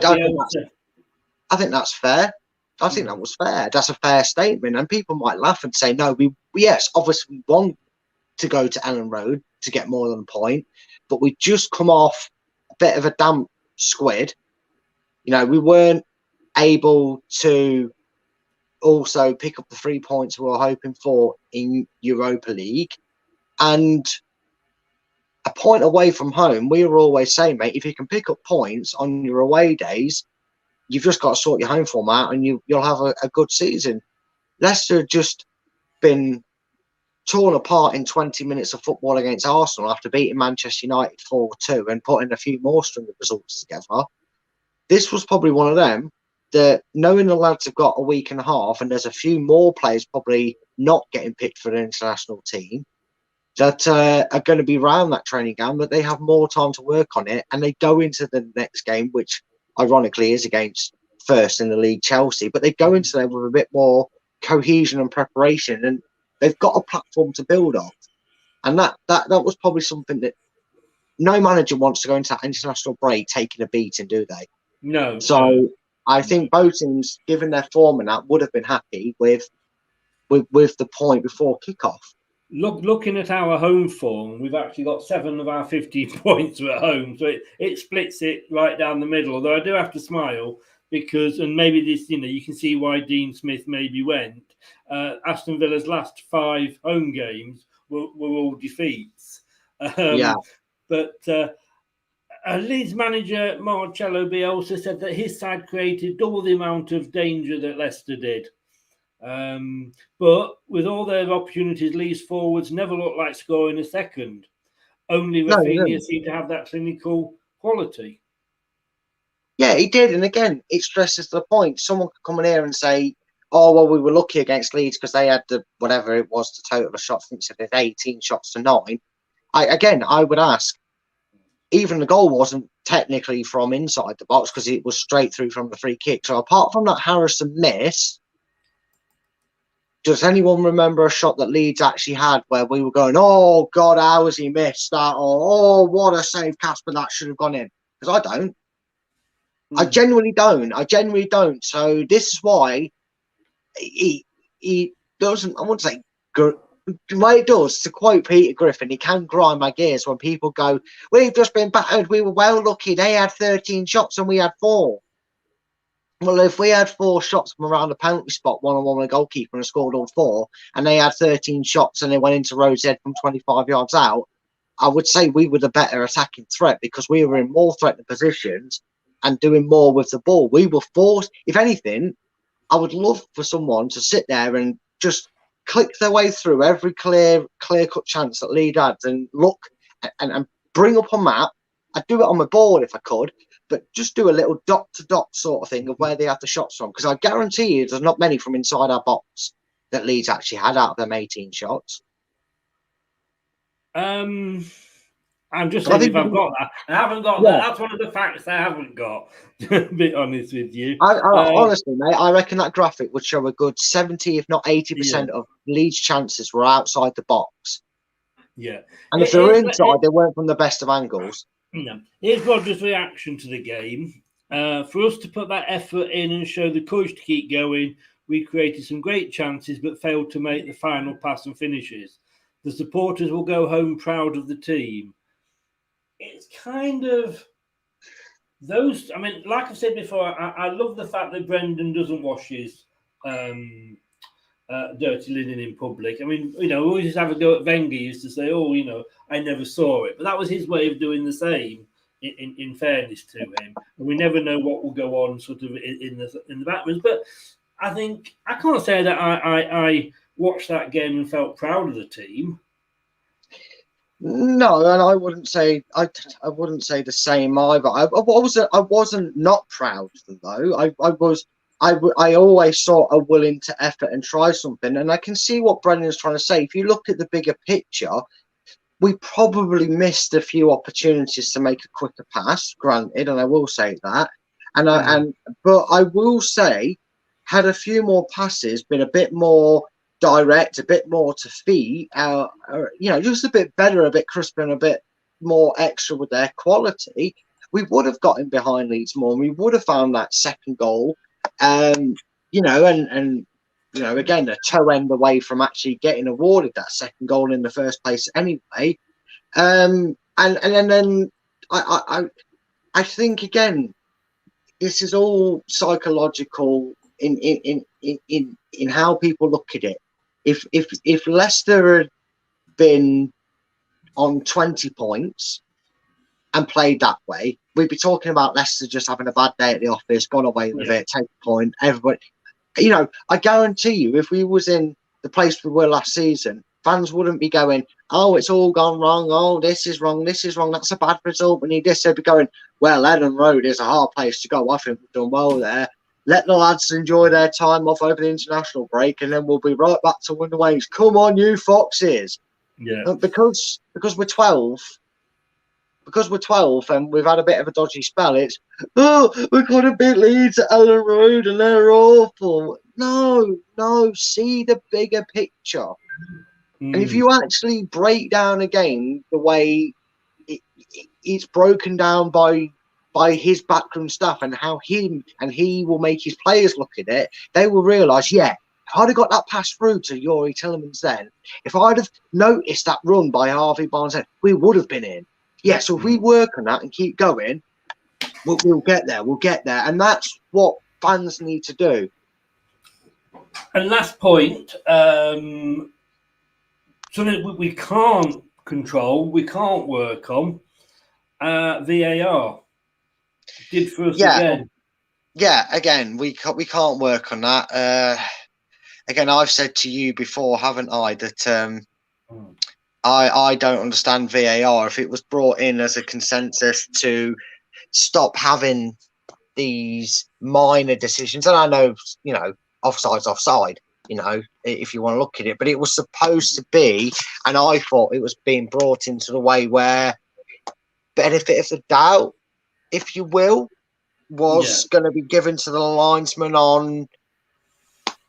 think that's fair. I think that was fair. That's a fair statement. And people might laugh and say, no, yes, obviously we want to go to Ellen Road to get more than a point, but we just come off a bit of a damp squid. We weren't able to also pick up the 3 points we were hoping for in Europa League. And a point away from home, we were always saying, mate, if you can pick up points on your away days, you've just got to sort your home form out and you'll have a good season. Leicester had just been torn apart in 20 minutes of football against Arsenal after beating Manchester United 4-2 and putting a few more string of results together. This was probably one of them that, knowing the lads have got a week and a half and there's a few more players probably not getting picked for the international team that are going to be around that training game, but they have more time to work on it and they go into the next game, which ironically is against first in the league Chelsea, but they go into there with a bit more cohesion and preparation. And they've got a platform to build off, and that was probably something that no manager wants to go into that international break taking a beating, do they? No. So I think both teams, given their form and that, would have been happy with the point before kickoff. Looking at our home form, we've actually got 7 of our 15 points are at home, so it splits it right down the middle. Although I do have to smile because, and maybe this, you can see why Dean Smith maybe went. Aston Villa's last 5 home games were all defeats. But Leeds manager Marcello Bielsa said that his side created double the amount of danger that Leicester did. But with all their opportunities, Leeds forwards never looked like scoring a second. Only Rafinha seemed to have that clinical quality. Yeah, he did. And again, it stresses the point. Someone could come in here and say, oh, well, we were lucky against Leeds because they had whatever it was, the total of shots. I think they had 18 shots to 9. I would ask, even the goal wasn't technically from inside the box because it was straight through from the free kick. So apart from that Harrison miss, does anyone remember a shot that Leeds actually had where we were going, oh, God, how has he missed that? Or, oh, what a save, Casper, that should have gone in? Because I don't. I genuinely don't. So this is why he doesn't, I wouldn't say, the way it does, to quote Peter Griffin, he can grind my gears when people go, we've just been battered, we were well lucky, they had 13 shots and we had 4. Well, if we had 4 shots from around the penalty spot, one-on-one with a goalkeeper and scored all 4, and they had 13 shots and they went into Rhodes Head from 25 yards out, I would say we were the better attacking threat because we were in more threatening positions and doing more with the ball. We were forced, if anything, I would love for someone to sit there and just click their way through every clear-cut chance that Leeds had and look and bring up a map. I'd do it on my board if I could, but just do a little dot-to-dot sort of thing of where they had the shots from. Because I guarantee you there's not many from inside our box that Leeds actually had out of them 18 shots. I'm just saying if I've got that. I haven't got that. That's one of the facts I haven't got, to be honest with you. Honestly, mate, I reckon that graphic would show a good 70, if not 80% of Leeds' chances were outside the box. Yeah. And if they were inside, they weren't from the best of angles. No. Here's Roger's reaction to the game. For us to put that effort in and show the courage to keep going, we created some great chances but failed to make the final pass and finishes. The supporters will go home proud of the team. It's kind of those. I mean, like I've said before, I love the fact that Brendan doesn't wash his dirty linen in public. I mean, we always used to have a go at Wenger. He used to say, "Oh, I never saw it," but that was his way of doing the same. In fairness to him, and we never know what will go on, sort of in the backwards. But I think I can't say that I watched that game and felt proud of the team. No, and I wouldn't say the same either. I wasn't not proud of them though. I always saw a willing to effort and try something, and I can see what Brendan's trying to say. If you look at the bigger picture, we probably missed a few opportunities to make a quicker pass, granted, and I will say that. But I will say, had a few more passes been a bit more direct, a bit more to feet, just a bit better, a bit crisper, and a bit more extra with their quality, we would have gotten behind Leeds more, and we would have found that second goal. Again, a toe end away from actually getting awarded that second goal in the first place anyway. And then I think again, this is all psychological in how people look at it. If Leicester had been on 20 points and played that way, we'd be talking about Leicester just having a bad day at the office, gone away with it, take a point, everybody. I guarantee you, if we was in the place we were last season, fans wouldn't be going, oh, it's all gone wrong. Oh, this is wrong. That's a bad result. We need this. They'd be going, well, Ellen Road is a hard place to go. I think we've done well there. Let the lads enjoy their time off over the international break, and then we'll be right back to win the ways. Come on, you foxes. Yeah. Because we're 12. Because we're 12 and we've had a bit of a dodgy spell, it's, we've got to beat Leeds at Ellen Road and they're awful. No, see the bigger picture. And if you actually break down a game the way it's broken down by his backroom staff and how he will make his players look at it, they will realise, yeah, if I'd have got that pass through to Yuri Tillemans then, if I'd have noticed that run by Harvey Barnes then, we would have been in. Yeah, so if we work on that and keep going, we'll get there. We'll get there. And that's what fans need to do. And last point, something we can't control, we can't work on, VAR. Did for us again. Yeah, again, we can't work on that. Again, I've said to you before, haven't I, that I don't understand VAR. If it was brought in as a consensus to stop having these minor decisions, and I know, offside's offside, if you want to look at it, but it was supposed to be, and I thought it was being brought into the way where benefit of the doubt, if you will, was going to be given to the linesman on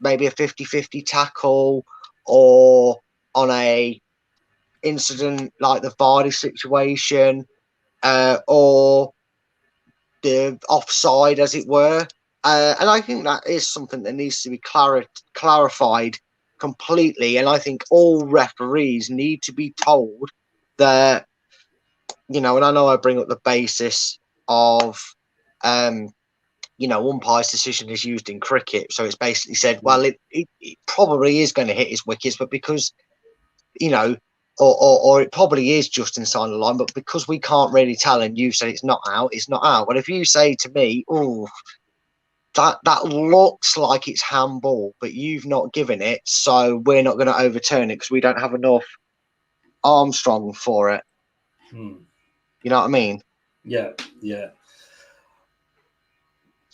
maybe a 50-50 tackle or on a incident like the Vardy situation, or the offside, as it were. And I think that is something that needs to be clarified completely. And I think all referees need to be told that, and I know I bring up the basis of, umpire's decision is used in cricket. So it's basically said, well, it probably is going to hit his wickets, but because, or it probably is just inside the line, but because we can't really tell and you said it's not out, it's not out. But if you say to me, that looks like it's handball, but you've not given it, so we're not going to overturn it because we don't have enough Armstrong for it. You know what I mean? Yeah.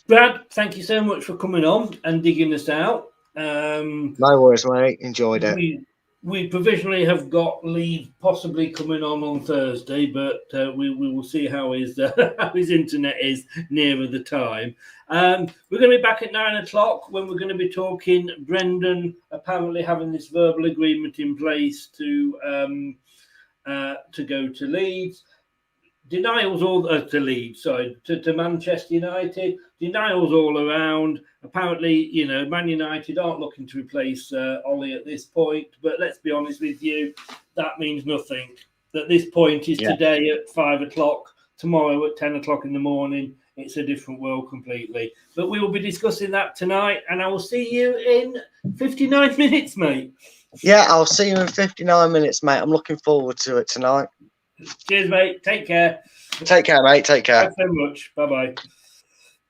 Brad, thank you so much for coming on and digging this out. No worries, mate. Enjoyed it. We provisionally have got Leeds possibly coming on Thursday, but we will see how his internet is nearer the time. We're going to be back at 9 o'clock when we're going to be talking Brendan apparently having this verbal agreement in place to go to Leeds. Denials all to Leeds, sorry, to Manchester United. Denials all around. Apparently, Man United aren't looking to replace Ollie at this point. But let's be honest with you, that means nothing. At this point is today at 5 o'clock, tomorrow at 10 o'clock in the morning. It's a different world completely. But we will be discussing that tonight, and I will see you in 59 minutes, mate. Yeah, I'll see you in 59 minutes, mate. I'm looking forward to it tonight. Cheers, mate. Take care. Take care, mate. Take care. Thanks so much. Bye-bye.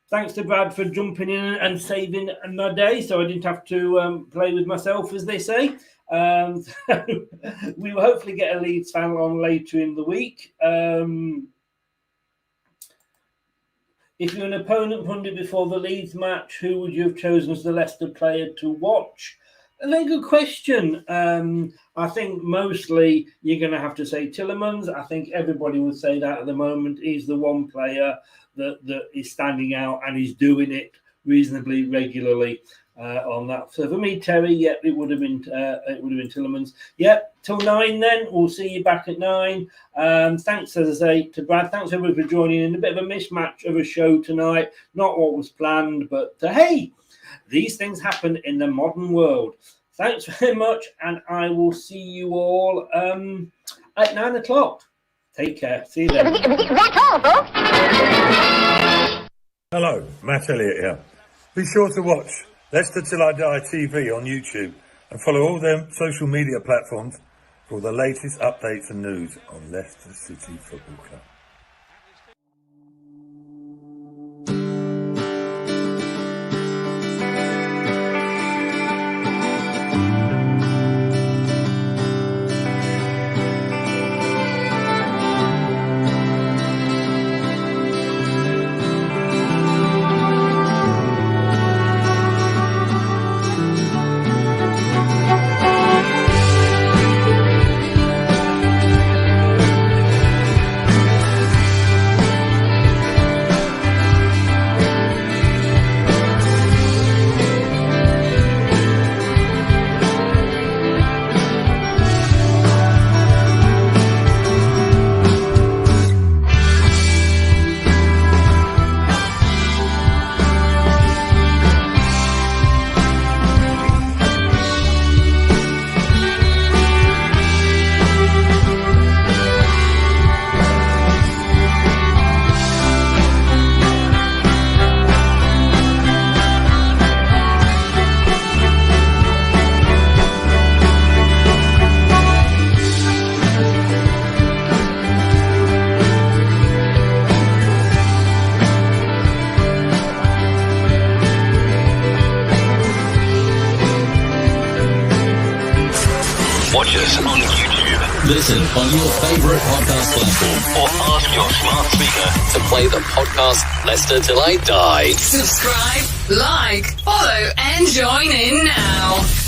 Thanks to Brad for jumping in and saving my day so I didn't have to play with myself, as they say. We will hopefully get a Leeds fan on later in the week. If you're an opponent pundit before the Leeds match, who would you have chosen as the Leicester player to watch? A very good question. I think mostly you're going to have to say Tillemans. I think everybody would say that at the moment. He's the one player that is standing out and is doing it reasonably regularly on that. So for me, Terry, it would have been Tillemans. Till 9 then. We'll see you back at 9. Thanks, as I say, to Brad. Thanks everybody for joining in. A bit of a mismatch of a show tonight. Not what was planned, but hey, these things happen in the modern world. Thanks very much, and I will see you all at 9 o'clock. Take care. See you then. That's all, folks. Hello, Matt Elliott here. Be sure to watch Leicester Till I Die TV on YouTube and follow all their social media platforms for the latest updates and news on Leicester City Football Club. us on YouTube Listen on your favourite podcast platform or ask your smart speaker to play the podcast Leicester Till I Die. Subscribe, like, follow, and join in now.